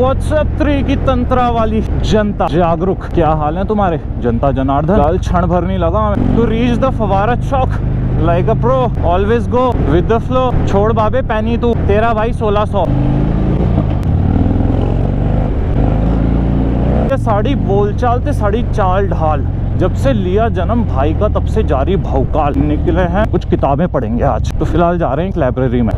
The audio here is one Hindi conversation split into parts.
व्हाट्सएप 3 की तंत्रा वाली जनता जागरूक, क्या हाल है तुम्हारे जनता जनार्दन? लाल क्षण भर नहीं लगा to reach the Fawara Chowk like a pro, always go with the flow. छोड़ बाबे पैनी तू, तेरा भाई 1600। ये साड़ी बोलचाल ते साड़ी चाल ढाल, जब से लिया जन्म भाई का तब से जारी भौकाल। निकले हैं कुछ किताबें पढ़ेंगे आज, तो फिलहाल जा रहे हैं एक लाइब्रेरी में।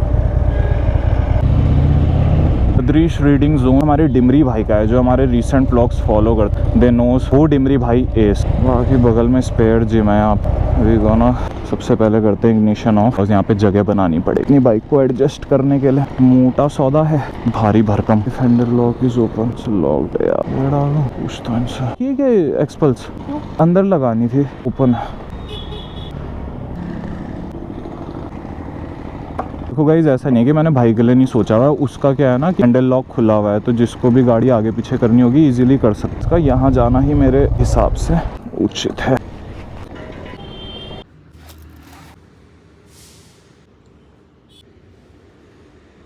दृश रीडिंग जोन हमारे डिमरी भाई का है, जो हमारे रिसेंट व्लॉग्स फॉलो करते, दे नोस वो डिमरी भाई एस। बाकी बगल में स्पेयर जिम है। आप अभी गाना सबसे पहले करते हैं इग्निशन ऑफ, और यहाँ पे जगह बनानी पड़ेगी अपनी बाइक को एडजस्ट करने के लिए। मोटा सौदा है, भारी भरकम। Defender lock is open, locked है यार। पूछता हूं इनसे, ठीक है एक्सपल्स अंदर लगानी थी, ओपन है। देखो गाइस, ऐसा नहीं है कि मैंने भाई के लिए नहीं सोचा हुआ, उसका क्या है ना कि हैंडल लॉक खुला हुआ है, तो जिसको भी गाड़ी आगे पीछे करनी होगी इजीली कर सकते। इसका यहाँ जाना ही मेरे हिसाब से उचित है।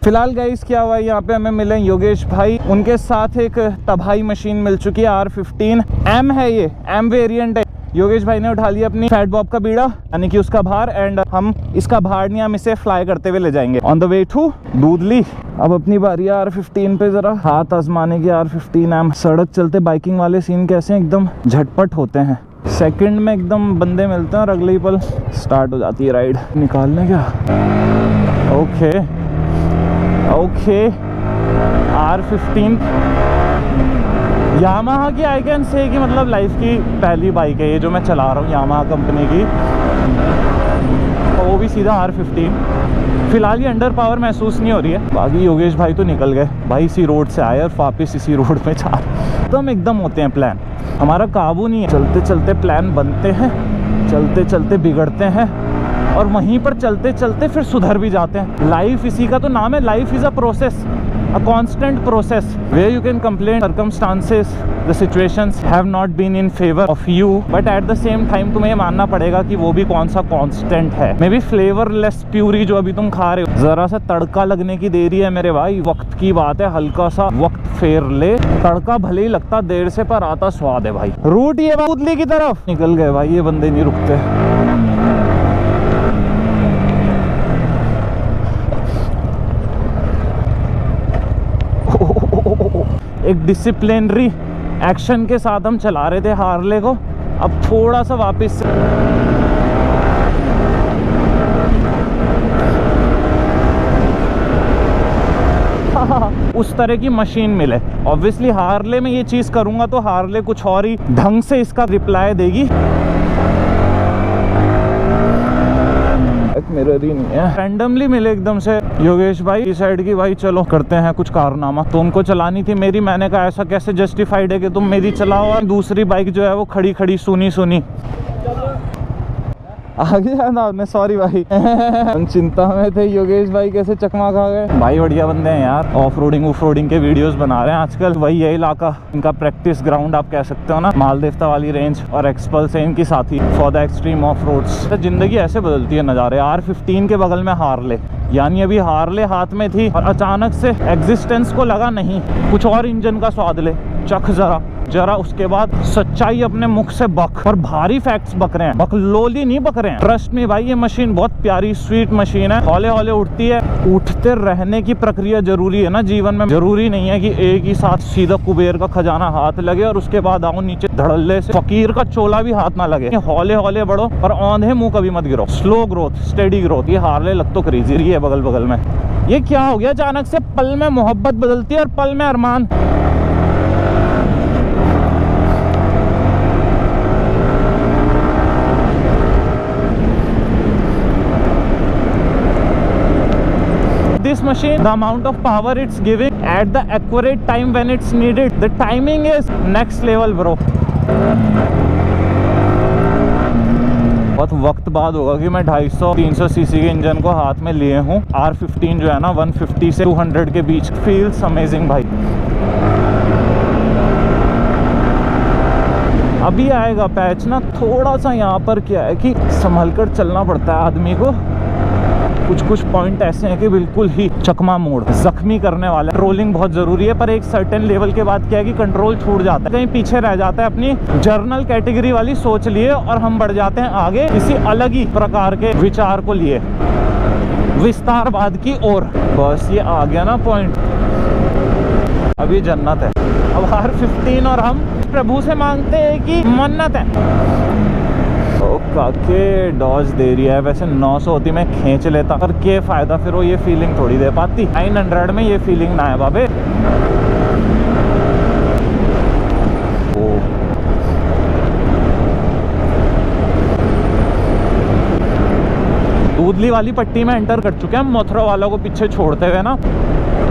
फिलहाल गाइस क्या हुआ, यहाँ पे हमें मिले योगेश भाई, उनके साथ एक तबाही मशीन मिल चुकी है। R15 M है, ये M वेरिएंट है। योगेश भाई ने उठा लिया अपनी फैट बॉब का बीड़ा, यानी कि उसका भार, एंड हम इसका भार नहीं, हम इसे फ्लाई करते हुए ले जाएंगे on the way to Dudhli. अब अपनी बारी है R15 पे जरा हाथ आजमाने की। R15 M। सड़क चलते बाइकिंग वाले सीन कैसे एकदम झटपट होते हैं, सेकंड में एकदम बंदे मिलते हैं और अगले ही पल स्टार्ट हो जाती है राइड। निकालने क्या, ओके ओके। R15 यामाहा की आई कैन से कि मतलब लाइफ की पहली बाइक है ये जो मैं चला रहा हूँ, यामाहा कंपनी की, और वो भी सीधा R15। फिलहाल ये अंडर पावर महसूस नहीं हो रही है। बाकी योगेश भाई तो निकल गए भाई, इसी रोड से आए और वापस इसी रोड पे जा रहे। तो हम एकदम होते हैं प्लान, हमारा काबू नहीं है। चलते चलते प्लान बनते हैं, चलते चलते बिगड़ते हैं, और वहीं पर चलते चलते फिर सुधर भी जाते हैं। लाइफ इसी का तो नाम है, life is a process, a constant process where you can complain circumstances, the situations have not been in favor of you, but at the same time तुम्हें मानना पड़ेगा कि वो भी कौन सा constant है। मे बी फ्लेवरलेस प्यूरी जो अभी तुम खा रहे हो, जरा सा तड़का लगने की देरी है मेरे भाई, वक्त की बात है, हल्का सा वक्त फेर ले। तड़का भले ही लगता देर से, पर आता स्वाद है भाई। रूट ये दूधली की तरफ निकल गए भाई, ये बंदे नहीं रुकते। एक डिसिप्लिनरी एक्शन के साथ हम चला रहे थे हार्ले को, अब थोड़ा सा वापस से उस तरह की मशीन मिले। ऑब्वियसली हार्ले में ये चीज करूंगा तो हार्ले कुछ और ही ढंग से इसका रिप्लाई देगी। मिरर ही नहीं है, रैंडमली मिले एकदम से योगेश भाई की साइड की, भाई चलो करते हैं कुछ कारनामा। तो उनको चलानी थी मेरी, मैंने कहा ऐसा कैसे जस्टिफाइड है कि तुम मेरी चलाओ और दूसरी बाइक जो है वो खड़ी खड़ी सुनी सुनी। आगे ना आपने, सॉरी भाई हम चिंता में थे योगेश भाई कैसे चकमा खा गए। भाई बढ़िया बंदे हैं यार, ऑफ रोडिंग के वीडियोस बना रहे हैं आजकल। वही है इलाका, इनका प्रैक्टिस ग्राउंड आप कह सकते हो ना, मालदेवता वाली रेंज और एक्सपल्स है इनकी साथी for the extreme of roads. तो जिंदगी ऐसे बदलती है नज़ारे। R15 के बगल में हार्ले, यानी अभी हार्ले हाथ में थी और अचानक से एग्जिस्टेंस को लगा नहीं कुछ और इंजन का स्वाद ले, चख जरा उसके बाद सच्चाई अपने मुख से बक। और भारी फैक्ट्स बक रहे हैं, बकलोली नहीं बक रहे हैं। ट्रस्ट में भाई, ये मशीन बहुत प्यारी स्वीट मशीन है, हौले हौले उठती है। उठते रहने की प्रक्रिया जरूरी है ना जीवन में, जरूरी नहीं है कि एक ही साथ सीधा कुबेर का खजाना हाथ लगे और उसके बाद आओ नीचे धड़ल्ले से फकीर का चोला भी हाथ ना लगे। हौले हौले बढ़ो और औंधे मुंह कभी मत गिरो। Slow growth, steady growth. ये हार्ले लग तो क्रेजी रही है बगल बगल में। ये क्या हो गया अचानक से, पल में मोहब्बत बदलती है और पल में अरमान। This machine, the amount of power it's giving at the accurate time when it's needed, the timing is next level bro। बहुत वक्त बाद होगा कि मैं 250-300 सीसी के इंजन को हाथ में लिए हूँ। R15 जो है ना 150 से 200 के बीच, फील्स अमेजिंग भाई। अभी आएगा पैच ना, थोड़ा सा यहाँ पर क्या है कि संभल कर चलना पड़ता है आदमी को। कुछ कुछ पॉइंट ऐसे हैं कि बिल्कुल ही चकमा मोड़ जख्मी करने वाला है। ट्रोलिंग बहुत जरूरी है, पर एक सर्टेन लेवल के बाद क्या है कि कंट्रोल छूट जाता है, कहीं पीछे रह जाता है अपनी जर्नल कैटेगरी वाली सोच लिए, और हम बढ़ जाते हैं आगे किसी अलग ही प्रकार के विचार को लिए, विस्तारवाद की ओर। बस ये आ गया ना पॉइंट, अभी जन्नत है। अब R15 और हम प्रभु से मांगते हैं कि मन्नत है। ओ काके डॉज दे रही है, वैसे 900 होती मैं खींच लेता, पर क्या फायदा, फिर वो ये फीलिंग थोड़ी दे पाती। 900 में ये फीलिंग ना है बाबे। दूधली वाली पट्टी में एंटर कर चुके हैं हम, मथुरा वालों को पीछे छोड़ते हुए ना।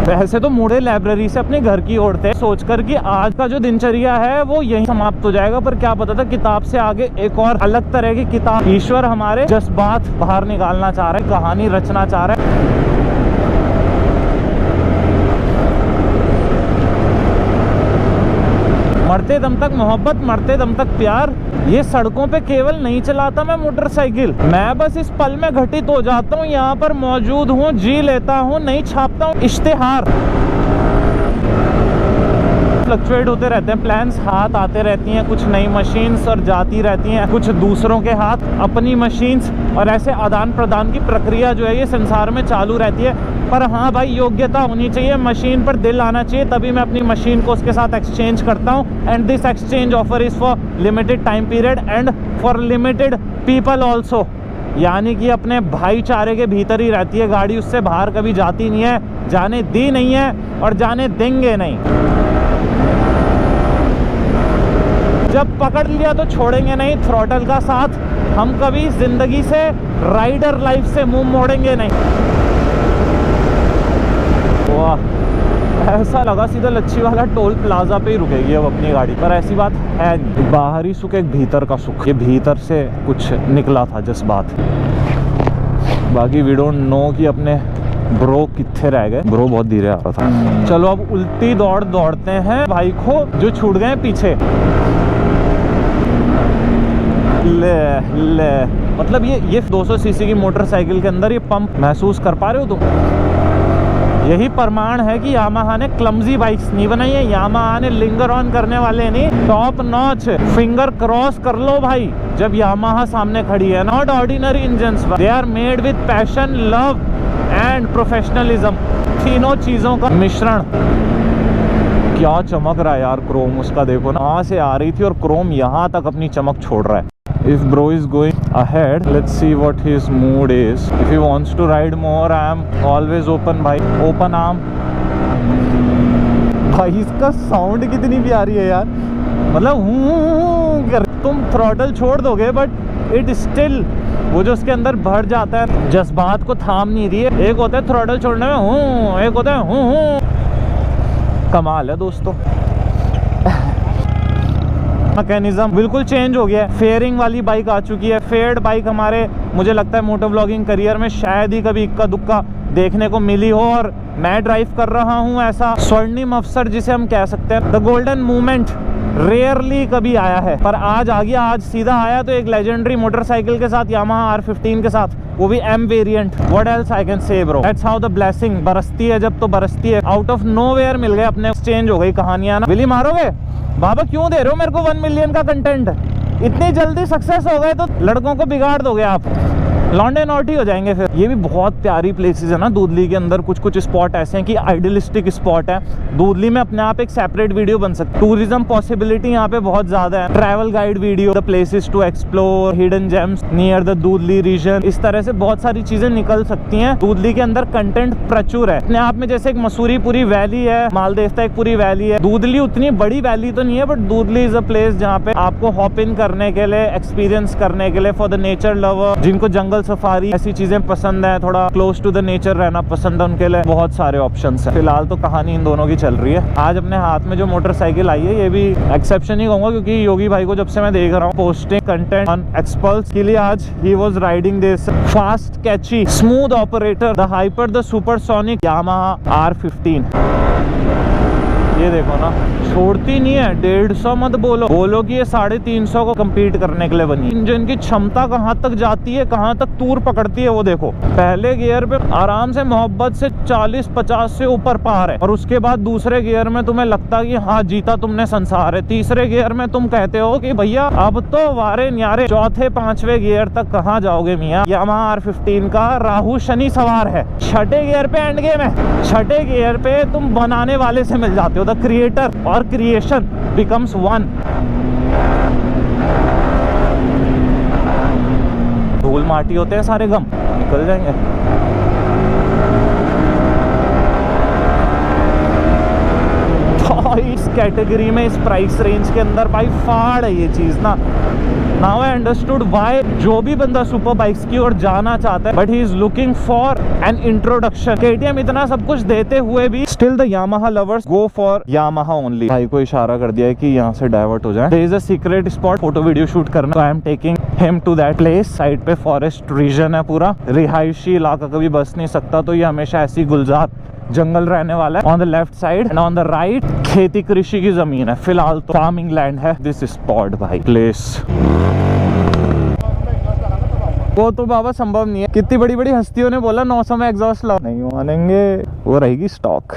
वैसे तो मुड़े लाइब्रेरी से अपने घर की ओर थे, सोचकर कि आज का जो दिनचर्या है वो यहीं समाप्त हो जाएगा, पर क्या पता था किताब से आगे एक और अलग तरह की किताब ईश्वर हमारे जज्बात बाहर निकालना चाह रहे हैं, कहानी रचना चाह रहे हैं। मरते दम तक मोहब्बत, मरते दम तक प्यार। ये सड़कों पे केवल नहीं चलाता मैं मोटरसाइकिल, मैं बस इस पल में घटित हो जाता हूँ, यहाँ पर मौजूद हूँ, जी लेता हूँ, नहीं छापता हूँ इश्तिहार। फ्लक्चुएट होते रहते हैं प्लान्स, हाथ आते रहती हैं कुछ नई मशीन्स और जाती रहती हैं कुछ दूसरों के हाथ अपनी मशीन्स, और ऐसे आदान प्रदान की प्रक्रिया जो है ये संसार में चालू रहती है। पर हाँ भाई, योग्यता होनी चाहिए, मशीन पर दिल आना चाहिए, तभी मैं अपनी मशीन को उसके साथ एक्सचेंज करता हूँ। And this exchange offer is for limited time period and for limited people also, यानी कि अपने भाईचारे के भीतर ही रहती है गाड़ी, उससे बाहर कभी जाती नहीं है, जाने दी नहीं है और जाने देंगे नहीं। जब पकड़ लिया तो छोड़ेंगे नहीं थ्रॉटल का साथ, हम कभी जिंदगी से राइडर लाइफ से मुंह मोड़ेंगे नहीं। वाह, ऐसा लगा सीधा लच्छी वाला टोल प्लाजा पे ही रुकेगी अब अपनी गाड़ी, पर ऐसी बात है नहीं। बाहरी सुख एक भीतर का सुख, ये भीतर से कुछ निकला था जज्बात। बाकी वी डोंट नो कि अपने ब्रो कितने रह गए, ब्रो बहुत धीरे आ रहा था। चलो अब उल्टी दौड़ दौड़ते हैं भाई को जो छूट गए पीछे। ले मतलब ये 200 सीसी की मोटरसाइकिल के अंदर ये पंप महसूस कर पा रहे हो तुम? यही प्रमाण है कि यामाहा ने क्लमजी बाइक्स नहीं बनाई है, यामाहा ने लिंगर ऑन करने वाले नहीं, टॉप नॉच फिंगर क्रॉस कर लो भाई जब यामाहा सामने खड़ी है। Not ordinary engines, they are made with passion, love and professionalism, तीनों चीजों का मिश्रण। क्या चमक रहा है यार क्रोम उसका, देखो ना, वहां से आ रही थी और क्रोम यहाँ तक अपनी चमक छोड़ रहा है। If bro is going ahead, let's see what his mood is. If he wants to ride more, I am always open भाई, open arm। भाई इसका साउंड कितनी प्यारी है यार, मतलब कर तुम थ्रॉटल छोड़ दोगे बट इट स्टिल, वो जो उसके अंदर भर जाता है जज्बात को थाम नहीं रही है। एक होता है थ्रॉटल छोड़ने में हूँ, एक होता है हूँ। कमाल है दोस्तों। मैकेनिज्म बिल्कुल चेंज हो गया है, फेयरिंग वाली बाइक आ चुकी है। फेयर्ड बाइक हमारे, मुझे लगता है मोटो ब्लॉगिंग करियर में शायद ही कभी इक्का दुक्का देखने को मिली हो, और मैं ड्राइव कर रहा हूं ऐसा स्वर्णिम अवसर जिसे हम कह सकते हैं। द गोल्डन मूवमेंट रेयरली कभी आया है, पर आज आ गया, आज सीधा आया तो एक लेजेंडरी मोटरसाइकिल के साथ, यामाहा R15 के साथ, वो भी M variant. What else I can say bro, that's how the blessing बरसती है जब तो बरसती है। आउट ऑफ नोवेयर मिल गए अपने, चेंज हो गई कहानियां ना। विली मारोगे बाबा, क्यों दे रहे हो मेरे को 1 मिलियन का कंटेंट? इतनी जल्दी सक्सेस हो गए तो लड़कों को बिगाड़ दोगे आप, लॉन्डे नॉटी हो जाएंगे फिर। ये भी बहुत प्यारी प्लेसेस है ना दूधली के अंदर, कुछ कुछ स्पॉट ऐसे हैं कि आइडियलिस्टिक स्पॉट है। दूधली में अपने आप एक सेपरेट वीडियो बन सकती है, टूरिज्म पॉसिबिलिटी यहाँ पे बहुत ज्यादा है। Travel guide video, the places to explore, hidden gems near the Dudhli region, इस तरह से बहुत सारी चीजें निकल सकती हैं। दूधली के अंदर कंटेंट प्रचुर है अपने आप में, जैसे एक मसूरी पूरी वैली है, मालदेवता एक पूरी वैली है। दूधली उतनी बड़ी वैली तो नहीं है, but Doodhli is a place जहाँ पे आपको हॉप इन करने के लिए, एक्सपीरियंस करने के लिए, फॉर द नेचर लवर, जिनको जंगल सफारी ऐसी चीजें पसंद है, थोड़ा क्लोज टू द नेचर रहना पसंद है, उनके लिए बहुत सारे ऑप्शंस हैं। फिलहाल तो कहानी इन दोनों की चल रही है। आज अपने हाथ में जो मोटरसाइकिल आई है, ये भी एक्सेप्शन ही कहूंगा, क्योंकि योगी भाई को जब से मैं देख रहा हूँ पोस्टिंग कंटेंट ऑन एक्सपल्स के लिए, आज ही was riding this fast catchy smooth operator, the hyper the supersonic Yamaha R15। ये देखो ना, छोड़ती नहीं है। 150 मत बोलो, बोलो कि ये 350 को compete करने के लिए बनी। इंजन की क्षमता कहाँ तक जाती है, कहाँ तक तूर पकड़ती है वो देखो। पहले गियर पे आराम से मोहब्बत से 40-50 से ऊपर पार है, और उसके बाद दूसरे गियर में तुम्हें लगता कि हाँ जीता तुमने संसार है। तीसरे गियर में तुम कहते हो कि भैया अब तो वारे न्यारे। चौथे 5वें गियर तक कहाँ जाओगे मियाँ। यामाहा R15 का राहु शनि सवार है। छठे गियर पे एंड गेम है। छठे गियर पे तुम बनाने वाले से मिल जाते हो। द क्रिएटर और क्रिएशन बिकम्स वन। धूल माटी होते हैं सारे गम निकल जाएंगे। तो इस कैटेगरी में, इस प्राइस रेंज के अंदर भाई फाड़ है ये चीज ना। नाउ आई अंडरस्टूड व्हाई जो भी बंदा सुपर बाइक्स की ओर जाना चाहता है, but he is looking for an introduction. KTM इतना सब कुछ देते हुए भी still the Yamaha lovers go for Yamaha only. भाई को इशारा कर दिया है कि यहाँ से डाइवर्ट हो जाए। There is a secret spot photo video shoot करना, तो I am taking him to that place. Side पे फॉरेस्ट रीजन है, पूरा रिहायशी इलाका, कभी बस नहीं सकता, तो ये हमेशा ऐसी गुलजार जंगल रहने वाला है। On the left side and on the right खेती कृषि की जमीन है। फिलहाल तो फार्मिंग लैंड है दिस स्पॉट भाई प्लेस। वो तो बाबा संभव नहीं है। कितनी बड़ी बड़ी हस्तियों ने बोला 900 में एग्जॉस्ट लाओ, नहीं मानेंगे, वो रहेगी स्टॉक।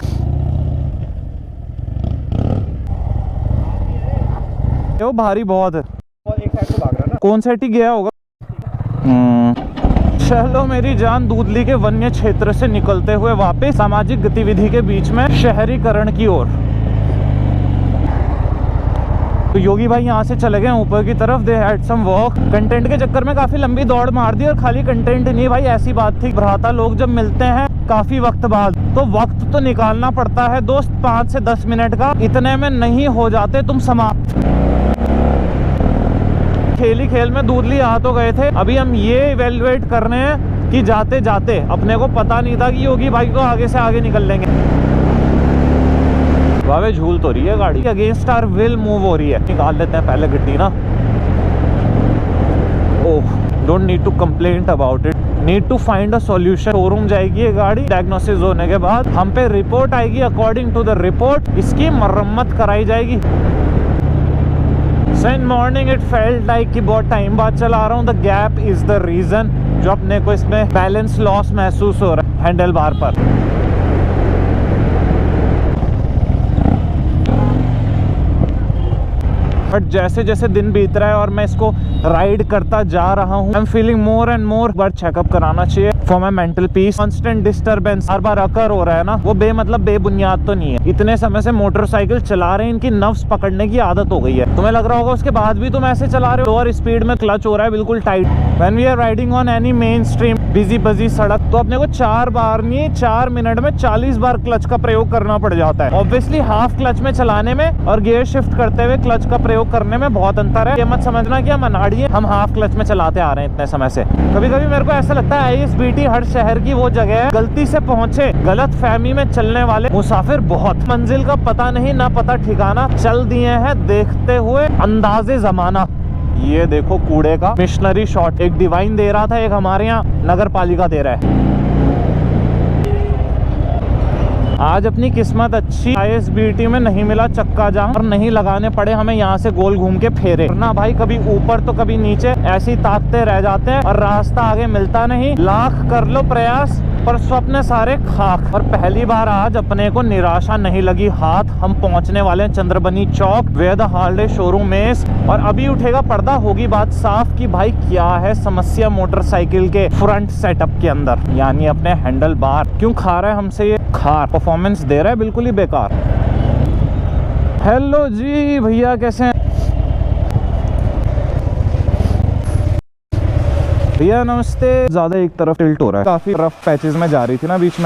वो भारी बहुत है, एक साइड से भाग रहा है ना। कौन साइड ही गया होगा। चलो मेरी जान, दूधली के वन्य क्षेत्र से निकलते हुए वापस सामाजिक गतिविधि के बीच में शहरीकरण की ओर। तो योगी भाई यहाँ से चले गए ऊपर की तरफ। They had some work. Content के चक्कर में काफी लंबी दौड़ मार दी, और खाली कंटेंट नहीं भाई, ऐसी बात थी भ्राता लोग जब मिलते हैं काफी वक्त बाद, तो वक्त तो निकालना पड़ता है दोस्त। 5 से 10 मिनट का, इतने में नहीं हो जाते तुम समाप्त। खेली खेल में दूधली आ तो गए थे। अभी हम ये इवेल्युएट कर रहे हैं कि जाते जाते, अपने को पता नहीं था कि योगी भाई को आगे से आगे निकल लेंगे। वावे झूल तो रही है गाड़ी, अगेंस्ट आवर विल मूव हो रही है। निकाल लेते हैं पहले गड्डी ना। Oh, don't need to complaint about it, need to find a solution. Showroom जाएगी ये गाड़ी, डायग्नोसिस होने के बाद हम पे रिपोर्ट आएगी। अकॉर्डिंग टू द रिपोर्ट इसकी मरम्मत कराई जाएगी। In morning it felt like कि बहुत टाइम बाद चला रहा हूँ। The gap is the reason जो अपने को इसमें बैलेंस लॉस महसूस हो रहा है हैंडल बार पर। बट जैसे जैसे दिन बीत रहा है और मैं इसको राइड करता जा रहा हूँ, I am feeling more and more बार चेकअप कराना चाहिए for my mental peace. Constant disturbance बार बार अकर हो रहा है ना, वो बेमतलब बेबुनियाद तो नहीं है। इतने समय से मोटरसाइकिल चला रहे हैं, इनकी नर्व्स पकड़ने की आदत हो गई है। तुम्हें लग रहा होगा उसके बाद भी तुम ऐसे चला रहे हो। लोअर स्पीड में क्लच हो रहा है बिल्कुल tight. When we are riding on any main stream busy busy सड़क, तो अपने को 4 बार नहीं 4 मिनट में 40 बार क्लच का प्रयोग करना पड़ जाता है। ऑब्वियसली हाफ क्लच में चलाने में और गियर शिफ्ट करते हुए क्लच का प्रयोग करने में बहुत अंतर है। ये मत समझना कि हम अनाड़ी हैं, हम हाफ क्लच में चलाते आ रहे हैं इतने समय से। कभी कभी मेरे को ऐसा लगता है ISBT हर शहर की वो जगह है, गलती से पहुंचे गलत फहमी में चलने वाले मुसाफिर बहुत। मंजिल का पता नहीं ना पता ठिकाना, चल दिए हैं देखते हुए अंदाजे जमाना। ये देखो कूड़े का मिशनरी शॉट, एक डिवाइन दे रहा था, एक हमारे यहाँ नगर पालिका दे रहा है। आज अपनी किस्मत अच्छी, ISBT में नहीं मिला चक्का जाम और नहीं लगाने पड़े हमें यहाँ से गोल घूम के फेरे। वरना भाई कभी ऊपर तो कभी नीचे ऐसी ताकते रह जाते हैं और रास्ता आगे मिलता नहीं। लाख कर लो प्रयास पर स्वप्न सारे खाक। और पहली बार आज अपने को निराशा नहीं लगी हाथ। हम पहुंचने वाले हैं Chandrabani Chowk, where the Harley showroom mess. और अभी उठेगा पर्दा, होगी बात साफ कि भाई क्या है समस्या मोटरसाइकिल के फ्रंट सेटअप के अंदर, यानी अपने हैंडल बार। क्यों खा रहा है हमसे ये खार, परफॉर्मेंस दे रहा है बिल्कुल ही बेकार। हेलो जी भैया, कैसे हैं भैया? नमस्ते। ज्यादा एक तरफ टिल्ट हो रहा है, काफी रफ पैचेस में जा रही थी ना बीच में।